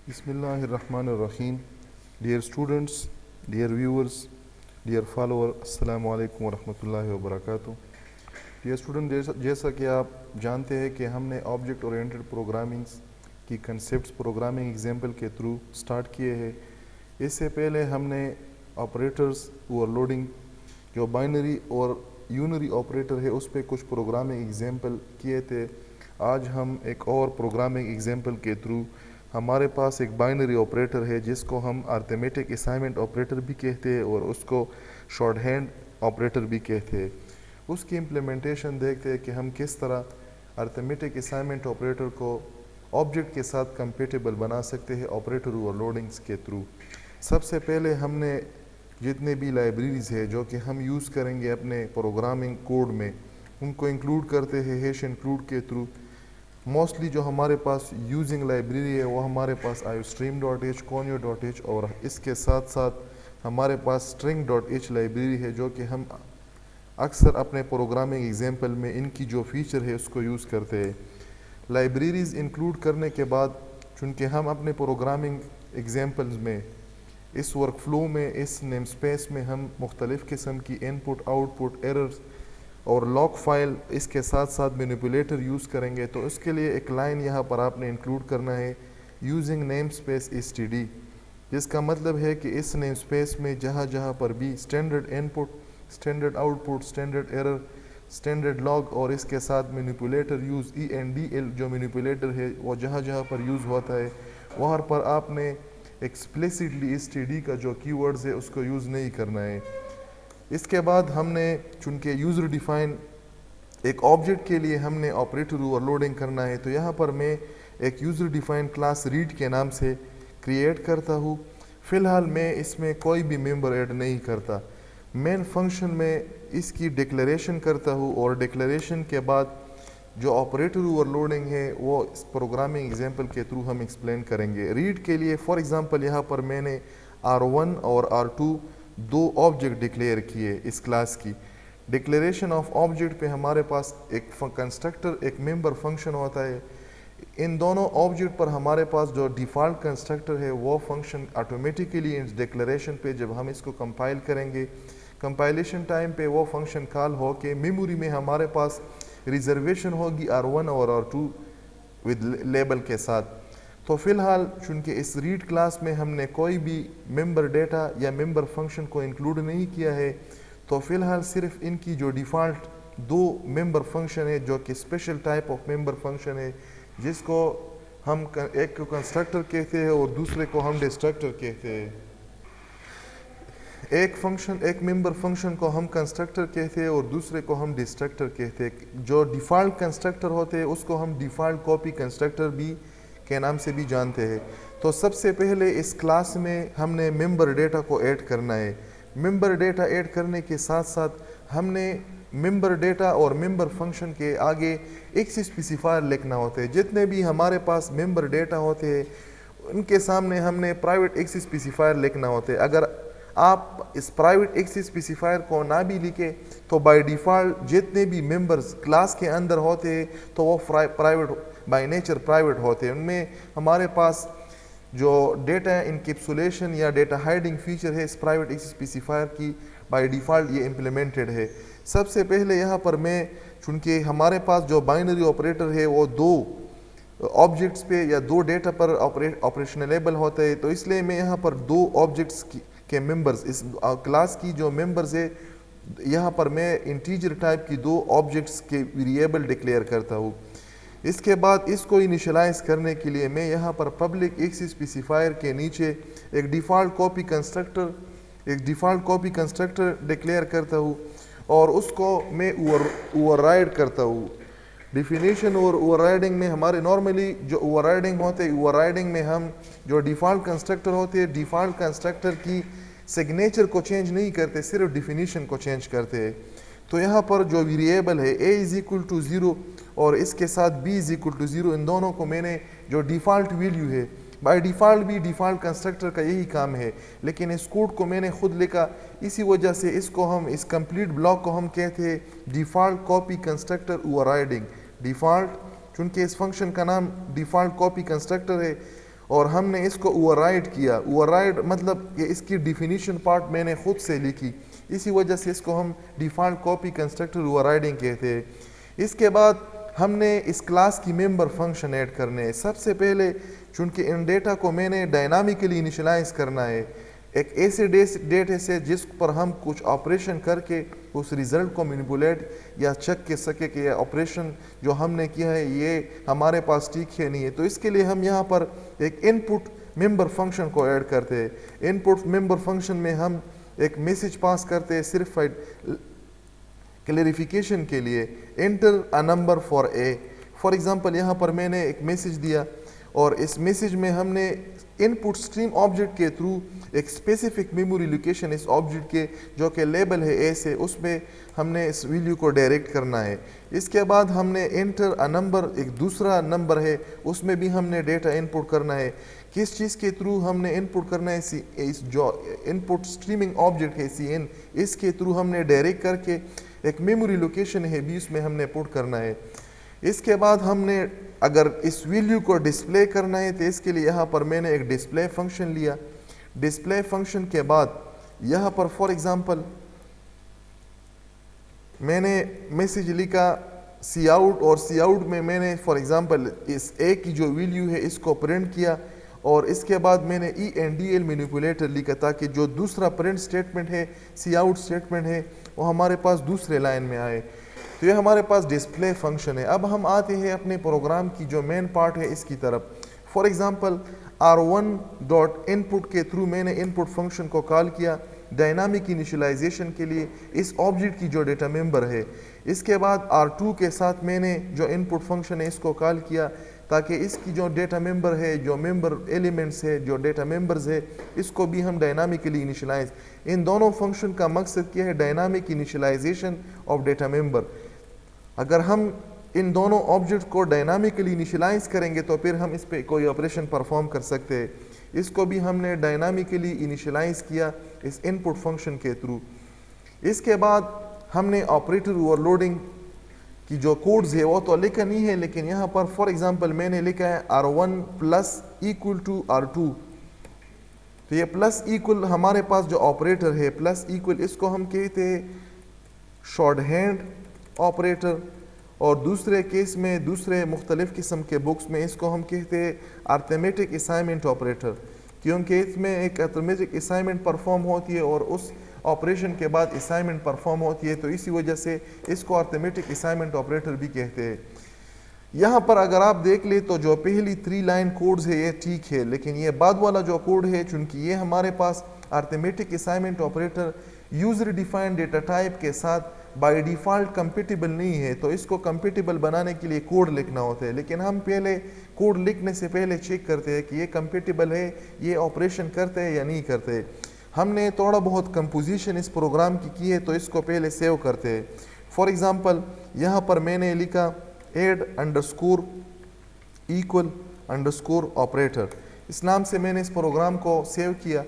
Bismillahirrahmanirrahim. Dear students, dear viewers, dear followers, Assalamu alaikum wa rahmatullahi wa barakatuh. Dear student, जैसा कि आप जानते हैं कि हमने ऑब्जेक्ट ओरिएंटेड प्रोग्रामिंग की कंसेप्ट्स प्रोग्रामिंग एग्जाम्पल के थ्रू स्टार्ट किए हैं। इससे पहले हमने ऑपरेटर्स ओवरलोडिंग जो बाइनरी और यूनरी ऑपरेटर है उस पर कुछ प्रोग्रामिंग एग्जाम्पल किए थे। आज हम एक और प्रोग्रामिंग एग्जाम्पल के थ्रू हमारे पास एक बाइनरी ऑपरेटर है जिसको हम अर्थमेटिक असाइनमेंट ऑपरेटर भी कहते हैं और उसको शॉर्ट हैंड ऑपरेटर भी कहते हैं। उसकी इम्प्लीमेंटेशन देखते हैं कि हम किस तरह अर्थमेटिक असाइनमेंट ऑपरेटर को ऑब्जेक्ट के साथ कंपेटेबल बना सकते हैं ऑपरेटर ओवरलोडिंग्स के थ्रू। सबसे पहले हमने जितने भी लाइब्रेरीज़ है जो कि हम यूज़ करेंगे अपने प्रोग्रामिंग कोड में उनको इंक्लूड करते हैं हैश इंक्लूड के थ्रू। मोस्टली जो हमारे पास यूजिंग लाइब्रेरी है वो हमारे पास iostream.h, conio.h और इसके साथ साथ हमारे पास string.h लाइब्रेरी है जो कि हम अक्सर अपने प्रोग्रामिंग एग्जाम्पल में इनकी जो फीचर है उसको यूज़ करते हैं। लाइब्रेरीज़ इंक्लूड करने के बाद चूँकि हम अपने प्रोग्रामिंग एग्जाम्पल्स में इस वर्क फ्लो में इस नेम स्पेस में हम मुख्तलिफ़ किस्म की इनपुट आउटपुट एरर्स और लॉग फाइल इसके साथ साथ मैनिपुलेटर यूज़ करेंगे, तो उसके लिए एक लाइन यहाँ पर आपने इंक्लूड करना है यूजिंग नेम स्पेस std, जिसका मतलब है कि इस नेम स्पेस में जहाँ जहाँ पर भी standard input standard output standard error standard log और इसके साथ मैनिपुलेटर यूज़ ENDL जो मैनिपुलेटर है वो जहाँ जहाँ पर यूज़ होता है वहाँ पर आपने एक्सप्लिसिटली std का जो कीवर्ड्स है उसको यूज़ नहीं करना है। इसके बाद हमने चूँकि यूज़र डिफ़ाइन एक ऑब्जेक्ट के लिए हमने ऑपरेटर ओवरलोडिंग करना है, तो यहाँ पर मैं एक यूज़र डिफ़ाइन क्लास रीड के नाम से क्रिएट करता हूँ। फ़िलहाल मैं इसमें कोई भी मेंबर ऐड नहीं करता। मेन फंक्शन में इसकी डिक्लेरेशन करता हूँ और डिक्लेरेशन के बाद जो ऑपरेटर ओवरलोडिंग है वो इस प्रोग्रामिंग एग्जाम्पल के थ्रू हम एक्सप्लेन करेंगे। रीड के लिए फॉर एग्ज़ाम्पल यहाँ पर मैंने R1 और R2 दो ऑब्जेक्ट डिक्लेयर किए इस क्लास की। डिक्लेरेशन ऑफ ऑब्जेक्ट पे हमारे पास एक कंस्ट्रक्टर एक मेंबर फंक्शन होता है। इन दोनों ऑब्जेक्ट पर हमारे पास जो डिफ़ॉल्ट कंस्ट्रक्टर है वो फंक्शन ऑटोमेटिकली इस डिक्लेरेशन पे जब हम इसको कंपाइल करेंगे कंपाइलेशन टाइम पे वो फंक्शन कॉल हो के मेमोरी में हमारे पास रिजर्वेशन होगी R1 और R2 विद लेबल के साथ। तो फ़िलहाल चूँकि इस रीड क्लास में हमने कोई भी मेंबर डेटा या मेंबर फंक्शन को इंक्लूड नहीं किया है, तो फ़िलहाल सिर्फ इनकी जो डिफ़ॉल्ट दो मेंबर फंक्शन है जो कि special type of member function है जिसको हम एक को कंस्ट्रक्टर कहते हैं और दूसरे को हम डिस्ट्रक्टर कहते हैं। एक मेंबर फंक्शन को हम कंस्ट्रक्टर कहते हैं और दूसरे को हम डिस्ट्रक्टर कहते हैं। जो डिफ़ॉल्ट कंस्ट्रक्टर होते हैं उसको हम डिफ़ॉल्ट कॉपी कंस्ट्रक्टर भी के नाम से भी जानते हैं। तो सबसे पहले इस क्लास में हमने मेंबर डेटा को ऐड करना है। मेंबर डेटा ऐड करने के साथ साथ हमने मेंबर डेटा और मेंबर फंक्शन के आगे एक स्पेसिफायर लिखना होता है। जितने भी हमारे पास मेंबर डेटा होते हैं उनके सामने हमने प्राइवेट एक्स स्पेसिफायर लिखना होता है। अगर आप इस प्राइवेट एक्स स्पेसिफायर को ना भी लिखे तो बाय डिफ़ॉल्ट जितने भी मेंबर्स क्लास के अंदर होते हैं तो वो प्राइवेट बाय नेचर प्राइवेट होते हैं। उनमें हमारे पास जो डेटा इनकैप्सुलेशन या डेटा हाइडिंग फीचर है इस प्राइवेट एक्स स्पेसिफायर की बाय डिफ़ॉल्ट ये इम्प्लीमेंटेड है। सबसे पहले यहाँ पर मैं चूँकि हमारे पास जो बाइनरी ऑपरेटर है वो दो ऑब्जेक्ट्स पे या दो डेटा पर ऑपरेशनलेबल होता है, तो इसलिए मैं यहाँ पर दो ऑब्जेक्ट्स के मेंबर्स इस क्लास की जो मेंबर्स है यहाँ पर मैं इंटीजर टाइप की दो ऑब्जेक्ट्स के वेरिएबल डिक्लेयर करता हूँ। इसके बाद इसको इनिशियलाइज करने के लिए मैं यहाँ पर पब्लिक एक्स स्पेसिफायर के नीचे एक डिफ़ॉल्ट कॉपी कंस्ट्रक्टर डिक्लेयर करता हूँ और उसको मैं ओवरराइड करता हूँ। डिफिनीशन और ओवरराइडिंग में हमारे नॉर्मली जो ओवरराइडिंग होते हैं ओवरराइडिंग में हम जो डिफ़ॉल्ट कंस्ट्रक्टर होते हैं डिफ़ॉल्ट कंस्ट्रक्टर की सिग्नेचर को चेंज नहीं करते, सिर्फ डिफिनीशन को चेंज करते हैं। तो यहाँ पर जो वेरिएबल है a इज़ इक्वल टू 0 और इसके साथ b इज़ इक्वल टू 0 इन दोनों को मैंने जो डिफ़ॉल्ट वैल्यू है बाय डिफ़ॉल्ट भी डिफ़ॉल्ट कंस्ट्रक्टर का यही काम है, लेकिन इस कोड को मैंने खुद लिखा इसी वजह से इसको हम इस कंप्लीट ब्लॉक को हम कहते हैं default copy constructor overriding. Default चूँकि इस फंक्शन का नाम डिफ़ॉल्ट कॉपी कंस्ट्रक्टर है और हमने इसको ओवरराइड किया। ओवरराइड मतलब कि इसकी डिफिनीशन पार्ट मैंने खुद से लिखी, इसी वजह से इसको हम डिफ़ॉल्ट कॉपी कंस्ट्रक्टर ओवरराइडिंग कहते हैं। इसके बाद हमने इस क्लास की मेंबर फंक्शन ऐड करने हैं। सबसे पहले चूंकि इन डेटा को मैंने डायनामिकली इनिशियलाइज करना है, एक ऐसे डेटा से जिस पर हम कुछ ऑपरेशन करके उस रिज़ल्ट को मैनिपुलेट या चेक कर सके कि ये ऑपरेशन जो हमने किया है ये हमारे पास ठीक है नहीं है। तो इसके लिए हम यहाँ पर एक इनपुट मेंबर फंक्शन को ऐड करते हैं। इनपुट मेंबर फंक्शन में हम एक मैसेज पास करते हैं सिर्फ क्लैरिफिकेशन के लिए, enter a number for A. For example यहाँ पर मैंने एक मैसेज दिया और इस मैसेज में हमने इनपुट स्ट्रीम ऑब्जेक्ट के थ्रू एक स्पेसिफिक मेमोरी लोकेशन इस ऑब्जेक्ट के जो कि लेबल है ए से, उसमें हमने इस वैल्यू को डायरेक्ट करना है। इसके बाद हमने एंटर अ नंबर, एक दूसरा नंबर है, उसमें भी हमने डेटा इनपुट करना है। किस चीज़ के थ्रू हमने इनपुट करना है, इस जो इनपुट स्ट्रीमिंग ऑब्जेक्ट है CN, इसके थ्रू हमने डायरेक्ट करके एक मेमोरी लोकेशन है 20 में हमने पुट करना है। इसके बाद हमने अगर इस वैल्यू को डिस्प्ले करना है तो इसके लिए यहाँ पर मैंने एक डिस्प्ले फंक्शन लिया। डिस्प्ले फंक्शन के बाद यहाँ पर फॉर एग्जांपल मैंने मैसेज लिखा सी आउट, और सी आउट में मैंने फॉर एग्जांपल इस ए की जो वैल्यू है इसको प्रिंट किया, और इसके बाद मैंने ENDL मैनिपुलेटर लिखा ताकि जो दूसरा प्रिंट स्टेटमेंट है, सी आउट स्टेटमेंट है, वो हमारे पास दूसरे लाइन में आए। तो ये हमारे पास डिस्प्ले फंक्शन है। अब हम आते हैं अपने प्रोग्राम की जो मेन पार्ट है इसकी तरफ। फॉर एग्जांपल R1.input के थ्रू मैंने इनपुट फंक्शन को कॉल किया डायनामिक इनिशियलाइजेशन के लिए इस ऑब्जेक्ट की जो डेटा मेंबर है। इसके बाद R2 के साथ मैंने जो इनपुट फंक्शन है इसको कॉल किया ताकि इसकी जो डेटा मेंबर है, जो मेंबर एलिमेंट्स है, जो डेटा मेंबर्स है, इसको भी हम डायनामिकली इनिशियलाइज। इन दोनों फंक्शन का मकसद क्या है? Dynamic initialization of data member. अगर हम इन दोनों ऑब्जेक्ट को डायनामिकली इनिशियलाइज करेंगे तो फिर हम इस पे कोई ऑपरेशन परफॉर्म कर सकते हैं। इसको भी हमने डायनामिकली इनिशियलाइज किया इस इनपुट फंक्शन के थ्रू। इसके बाद हमने ऑपरेटर ओवरलोडिंग की जो कोड्स है वो तो लिखा नहीं है, लेकिन यहाँ पर फॉर एग्जांपल मैंने लिखा है R1 plus equal to R2। तो ये प्लस इक्वल हमारे पास जो ऑपरेटर है प्लस इक्वल, इसको हम कहते हैं शॉर्ट हैंड ऑपरेटर, और दूसरे केस में दूसरे मुख्तलिफ किस्म के बुक्स में इसको हम कहते हैं अर्थमेटिक असाइनमेंट ऑपरेटर, क्योंकि इसमें एक अर्थमेटिक असाइनमेंट परफॉर्म होती है और उस ऑपरेशन के बाद असाइनमेंट परफॉर्म होती है, तो इसी वजह से इसको अर्थमेटिक असाइनमेंट ऑपरेटर भी कहते हैं। यहाँ पर अगर आप देख ले तो जो पहली 3 लाइन कोड्स है ये ठीक है, लेकिन ये बाद वाला जो कोड है चूंकि ये हमारे पास arithmetic assignment operator user defined data type के साथ बाय डिफ़ॉल्ट कंपेटिबल नहीं है, तो इसको कंपेटिबल बनाने के लिए कोड लिखना होता है। लेकिन हम पहले कोड लिखने से पहले चेक करते हैं कि ये कंपेटिबल है, ये ऑपरेशन करते हैं या नहीं करते। हमने थोड़ा बहुत कंपोजिशन इस प्रोग्राम की है, तो इसको पहले सेव करते हैं। फॉर एग्जांपल यहाँ पर मैंने लिखा add underscore equal underscore operator, इस नाम से मैंने इस प्रोग्राम को सेव किया।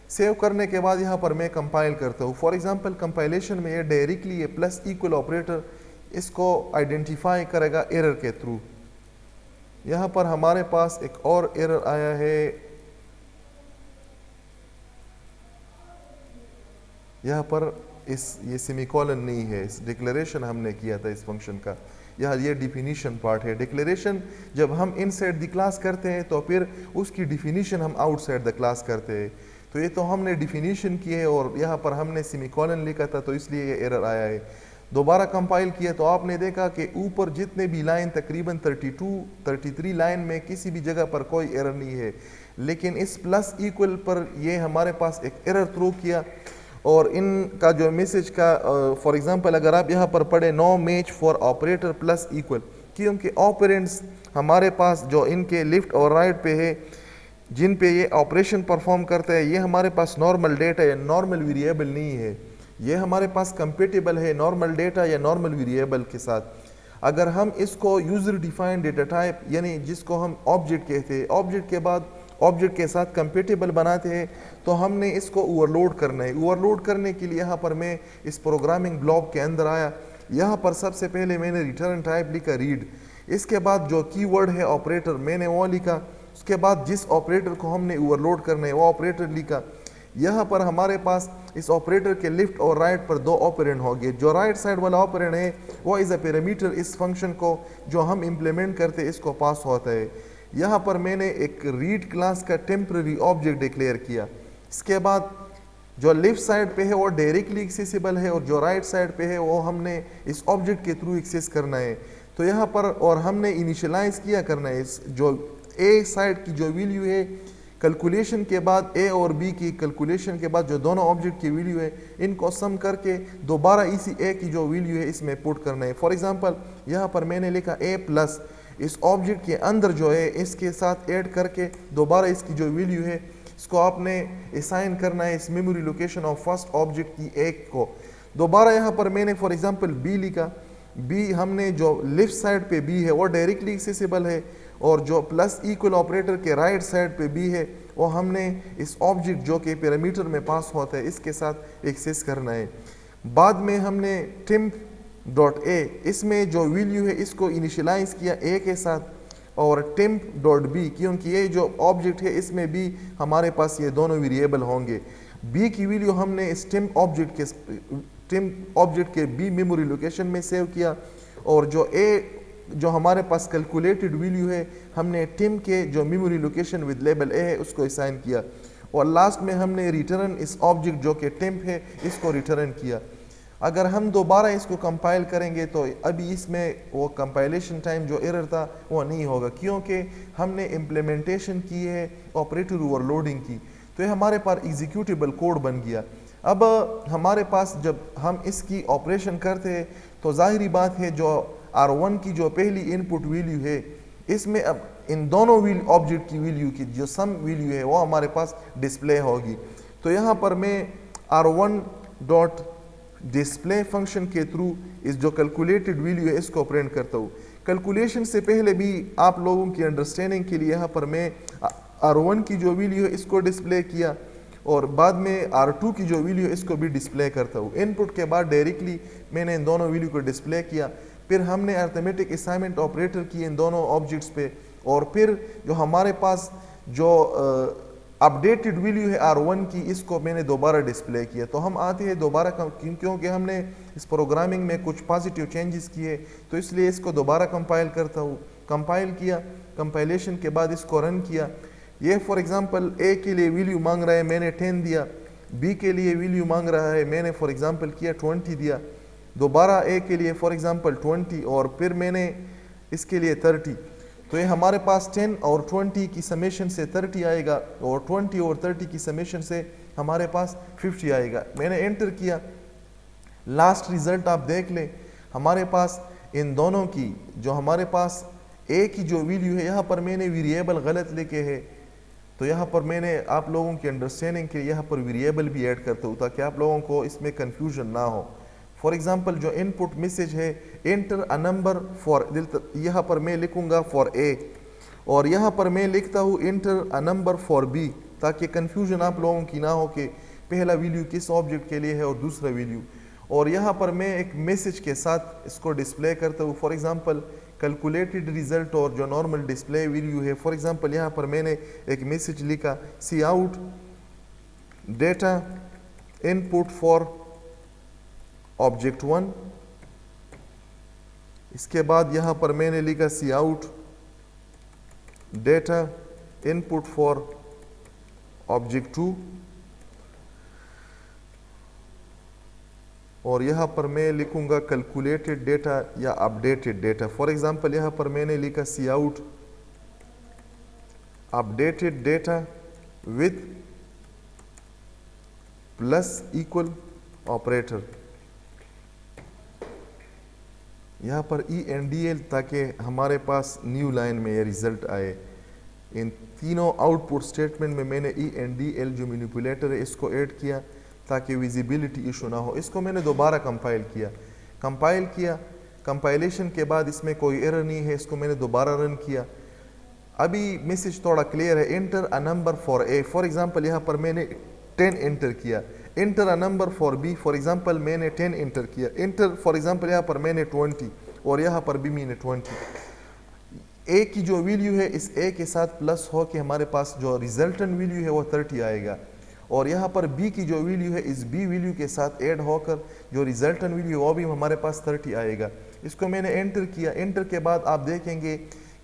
सेव करने के बाद यहाँ पर मैं कंपाइल करता हूँ। फॉर एग्जांपल कंपाइलेशन में ये डायरेक्टली ये प्लस इक्वल ऑपरेटर इसको आइडेंटिफाई करेगा एरर के थ्रू। यहाँ पर हमारे पास एक और एरर आया है, यहाँ पर ये सेमीकोलन नहीं है, इस डिक्लेरेशन हमने किया था इस फंक्शन का। यहाँ ये डिफिनीशन पार्ट है। डिक्लेरेशन जब हम इनसाइड द क्लास करते हैं तो फिर उसकी डिफिनीशन हम आउटसाइड द क्लास करते हैं। तो ये तो हमने डिफिनीशन की है और यहाँ पर हमने सेमीकोलन लिखा था, तो इसलिए ये एरर आया है। दोबारा कंपाइल किया तो आपने देखा कि ऊपर जितने भी लाइन तकरीबन 33 लाइन में किसी भी जगह पर कोई एरर नहीं है, लेकिन इस प्लस इक्वल पर ये हमारे पास एक एरर थ्रो किया। और इनका जो मैसेज का फॉर एग्जांपल अगर आप यहाँ पर पढ़े no match for operator plus equal, क्योंकि ऑपरेंड्स हमारे पास जो इनके लेफ्ट और राइट पे है जिन पे ये ऑपरेशन परफॉर्म करते हैं, ये हमारे पास नॉर्मल डेटा या नॉर्मल वेरिएबल नहीं है, ये हमारे पास कंपेटिबल है नॉर्मल डेटा या नॉर्मल वेरिएबल के साथ। अगर हम इसको यूजर डिफाइंड डेटा टाइप यानी जिसको हम ऑब्जेक्ट कहते हैं, ऑब्जेक्ट के बाद ऑब्जेक्ट के साथ कंपेटिबल बनाते हैं, तो हमने इसको ओवरलोड करना है। ओवरलोड करने के लिए यहाँ पर मैं इस प्रोग्रामिंग ब्लॉक के अंदर आया। यहाँ पर सबसे पहले मैंने रिटर्न टाइप लिखा रीड, इसके बाद जो कीवर्ड है ऑपरेटर मैंने वो लिखा, उसके बाद जिस ऑपरेटर को हमने ओवरलोड करना है वो ऑपरेटर लिखा। यहाँ पर हमारे पास इस ऑपरेटर के लेफ्ट और राइट पर दो ऑपरेंड होंगे। जो राइट साइड वाला ऑपरेंड है वो इज़ अ पैरामीटर, इस फंक्शन को जो हम इम्प्लीमेंट करते हैं इसको पास होता है। यहाँ पर मैंने एक रीड क्लास का टेम्पररी ऑब्जेक्ट डिक्लेयर किया। इसके बाद जो लेफ्ट साइड पे है वो डायरेक्टली एक्सेसिबल है और जो राइट साइड पे है वो हमने इस ऑब्जेक्ट के थ्रू एक्सेस करना है। तो यहाँ पर और हमने इनिशियलाइज किया करना है इस जो ए साइड की जो वैल्यू है कैलकुलेशन के बाद, ए और बी की कैलकुलेशन के बाद जो दोनों ऑब्जेक्ट की वैल्यू है इनको सम करके दोबारा इसी ए की जो वैल्यू है इसमें पुट करना है। फॉर एग्जांपल यहाँ पर मैंने लिखा ए प्लस, इस ऑब्जेक्ट के अंदर जो है इसके साथ ऐड करके दोबारा इसकी जो वैल्यू है इसको आपने असाइन करना है इस memory location of first object की एक को। दोबारा यहाँ पर मैंने फॉर एग्जांपल बी लिखा। बी हमने जो लेफ्ट साइड पे बी है वो डायरेक्टली एक्सेसिबल है और जो प्लस इक्वल ऑपरेटर के राइट साइड पे बी है वो हमने इस ऑब्जेक्ट जो कि पैरामीटर में पास होता है इसके साथ एक्सेस करना है। बाद में हमने टेम्प डॉट ए, इसमें जो वैल्यू है इसको इनिशियलाइज किया ए के साथ, और टेम्प डॉट बी क्योंकि ये जो ऑब्जेक्ट है इसमें भी हमारे पास ये दोनों वेरिएबल होंगे। बी की वैल्यू हमने इस टेम्प ऑब्जेक्ट के बी मेमोरी लोकेशन में सेव किया और जो ए जो हमारे पास कैलकुलेटेड वैल्यू है हमने टेम्प के जो मेमोरी लोकेशन विद लेबल ए है उसको असाइन किया और लास्ट में हमने रिटर्न इस ऑब्जेक्ट जो कि टेम्प है इसको रिटर्न किया। अगर हम दोबारा इसको कंपाइल करेंगे तो अभी इसमें वो कंपाइलेशन टाइम जो एरर था वो नहीं होगा क्योंकि हमने इम्प्लीमेंटेशन की है ऑपरेटर ओवरलोडिंग की, तो ये हमारे पास एग्जीक्यूटेबल कोड बन गया। अब हमारे पास जब हम इसकी ऑपरेशन करते हैं तो जाहिरी बात है जो R1 की जो पहली इनपुट वैल्यू है इसमें अब इन दोनों ऑब्जेक्ट की वैल्यू की जो सम वैल्यू है वो हमारे पास डिस्प्ले होगी। तो यहाँ पर मैं R1 डॉट डिस्प्ले फंक्शन के थ्रू इस जो कैलकुलेटेड वैल्यू है इसको प्रिंट करता हूँ। कैलकुलेशन से पहले भी आप लोगों की अंडरस्टैंडिंग के लिए यहाँ पर मैं R1 की जो वैल्यू है इसको डिस्प्ले किया और बाद में R2 की जो वैल्यू है इसको भी डिस्प्ले करता हूँ। इनपुट के बाद डायरेक्टली मैंने इन दोनों वैल्यू को डिस्प्ले किया, फिर हमने अर्थमेटिक असाइनमेंट ऑपरेटर किए इन दोनों ऑब्जेक्ट्स पे और फिर जो हमारे पास जो अपडेटेड वैल्यू है R1 की इसको मैंने दोबारा डिस्प्ले किया। तो हम आते हैं दोबारा क्योंकि हमने इस प्रोग्रामिंग में कुछ पॉजिटिव चेंजेस किए तो इसलिए इसको दोबारा कंपाइल करता हूँ। कंपाइल किया, कंपाइलेशन के बाद इसको रन किया। ये फॉर एग्जांपल ए के लिए वैल्यू मांग रहा है, मैंने 10 दिया। बी के लिए वैल्यू मांग रहा है, मैंने फॉर एग्जांपल किया 20 दिया। दोबारा ए के लिए फॉर एग्जांपल 20 और फिर मैंने इसके लिए 30। तो ये हमारे पास 10 और 20 की समेशन से 30 आएगा और 20 और 30 की समेशन से हमारे पास 50 आएगा। मैंने एंटर किया, लास्ट रिजल्ट आप देख लें हमारे पास इन दोनों की जो हमारे पास ए की जो वैल्यू है यहाँ पर मैंने वेरिएबल गलत लिखे है, तो यहाँ पर मैंने आप लोगों की अंडरस्टैंडिंग के लिए यहाँ पर वेरिएबल भी ऐड करता हूँ ताकि आप लोगों को इसमें कन्फ्यूजन ना हो। फॉर एग्जांपल जो इनपुट मैसेज है एंटर अ नंबर फॉर, यहाँ पर मैं लिखूंगा फॉर ए और यहाँ पर मैं लिखता हूँ enter a number for B ताकि कन्फ्यूजन आप लोगों की ना हो कि पहला वैल्यू किस ऑब्जेक्ट के लिए है और दूसरा वैल्यू। और यहाँ पर मैं एक मैसेज के साथ इसको डिस्प्ले करता हूँ, फॉर एग्जांपल कैलकुलेटेड रिजल्ट और जो नॉर्मल डिस्प्ले वैल्यू है। फॉर एग्जांपल यहाँ पर मैंने एक मैसेज लिखा C out data input for object 1। इसके बाद यहाँ पर मैंने लिखा C out data input for object 2 और यहाँ पर मैं लिखूंगा कैलकुलेटेड डेटा या अपडेटेड डेटा। फॉर एग्जांपल यहाँ पर मैंने लिखा C out updated data with plus equal operator, यहाँ पर ENDL ताकि हमारे पास न्यू लाइन में ये रिजल्ट आए। इन तीनों आउटपुट स्टेटमेंट में मैंने ENDL जो मैनिपुलेटर है इसको ऐड किया ताकि विजिबिलिटी इशू ना हो। इसको मैंने दोबारा कंपाइल किया, कंपाइलेशन के बाद इसमें कोई एरर नहीं है, इसको मैंने दोबारा रन किया। अभी मैसेज थोड़ा क्लियर है, enter a number for A. For example यहाँ पर मैंने 10 एंटर किया, enter a number for B. For example मैंने 10 एंटर किया, एंटर फॉर एग्जांपल यहाँ पर मैंने 20 और यहाँ पर भी मैंने 20। ए की जो वैल्यू है इस ए के साथ प्लस हो के हमारे पास जो रिजल्टेंट वैल्यू है वो 30 आएगा, और यहाँ पर बी की जो वैल्यू है इस बी वैल्यू के साथ ऐड होकर जो रिजल्टेंट वैल्यू है वो भी हमारे पास 30 आएगा। इसको मैंने एंटर किया। एंटर के बाद आप देखेंगे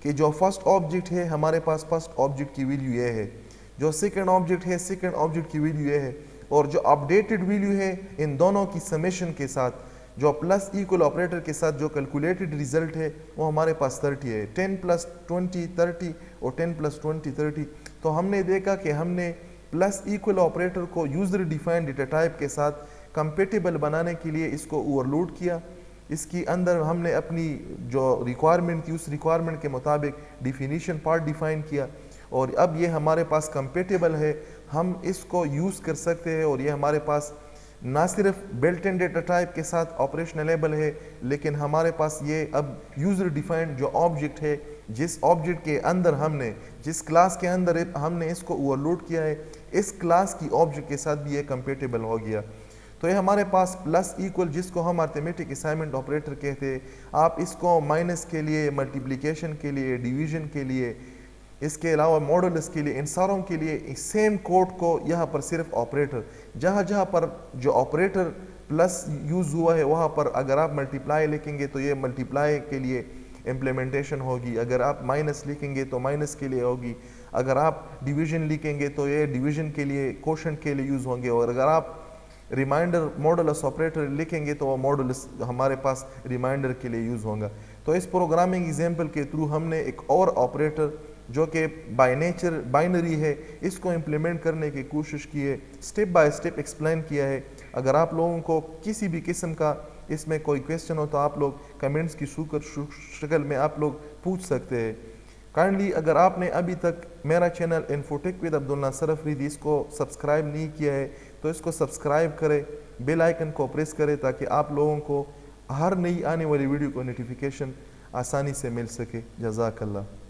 कि जो फर्स्ट ऑब्जेक्ट है हमारे पास फर्स्ट ऑब्जेक्ट की वैल्यू ये है, जो सेकंड ऑब्जेक्ट है सेकंड ऑब्जेक्ट की वैल्यू ये है, और जो अपडेटेड वैल्यू है इन दोनों की समेशन के साथ जो प्लस इक्वल ऑपरेटर के साथ जो कैलकुलेटेड रिजल्ट है वो हमारे पास 30 है। 10 + 20 30 और 10 + 20 30। तो हमने देखा कि हमने प्लस इक्वल ऑपरेटर को यूजर डिफाइंड डेटा टाइप के साथ कंपेटेबल बनाने के लिए इसको ओवरलोड किया। इसकी अंदर हमने अपनी जो रिक्वायरमेंट थी उस रिक्वायरमेंट के मुताबिक डिफिनीशन पार्ट डिफाइन किया, और अब ये हमारे पास कंपेटेबल है, हम इसको यूज़ कर सकते हैं। और ये हमारे पास ना सिर्फ बिल्ट इन डेटा टाइप के साथ ऑपरेशनलेबल है, लेकिन हमारे पास ये अब यूज़र डिफाइंड जो ऑब्जेक्ट है, जिस ऑब्जेक्ट के अंदर हमने जिस क्लास के अंदर हमने इसको ओवरलोड किया है, इस क्लास की ऑब्जेक्ट के साथ भी ये कंपेटेबल हो गया। तो ये हमारे पास प्लस इक्वल, जिसको हम अर्थमेटिक असाइनमेंट ऑपरेटर कहते हैं, आप इसको माइनस के लिए, मल्टीप्लिकेशन के लिए, डिवीजन के लिए, इसके अलावा मॉडुलस के लिए, इन सारों के लिए सेम कोड को यहाँ पर सिर्फ ऑपरेटर, जहाँ जहाँ पर जो ऑपरेटर प्लस यूज़ हुआ है वहाँ पर अगर आप मल्टीप्लाई लिखेंगे तो ये मल्टीप्लाई के लिए इम्प्लीमेंटेशन होगी, अगर आप माइनस लिखेंगे तो माइनस के लिए होगी, अगर आप डिवीजन लिखेंगे तो ये डिवीजन के लिए, क्वोशंट के लिए यूज़ होंगे, और अगर आप रिमाइंडर मॉडुलस ऑपरेटर लिखेंगे तो वो मॉडुलस हमारे पास रिमाइंडर के लिए यूज़ होगा। तो इस प्रोग्रामिंग एग्जाम्पल के थ्रू हमने एक और ऑपरेटर जो कि बाय नेचर बाइनरी है इसको इम्प्लीमेंट करने की कोशिश की है, स्टेप बाय स्टेप एक्सप्लेन किया है। अगर आप लोगों को किसी भी किस्म का इसमें कोई क्वेश्चन हो तो आप लोग कमेंट्स की शक्ल में आप लोग पूछ सकते हैं। काइंडली अगर आपने अभी तक मेरा channel Infotech with Abdul Nasir Afridi इसको सब्सक्राइब नहीं किया है तो इसको सब्सक्राइब करें, बेल आइकन को प्रेस करें ताकि आप लोगों को हर नई आने वाली वीडियो को नोटिफिकेशन आसानी से मिल सके। जज़ाकल्लाह।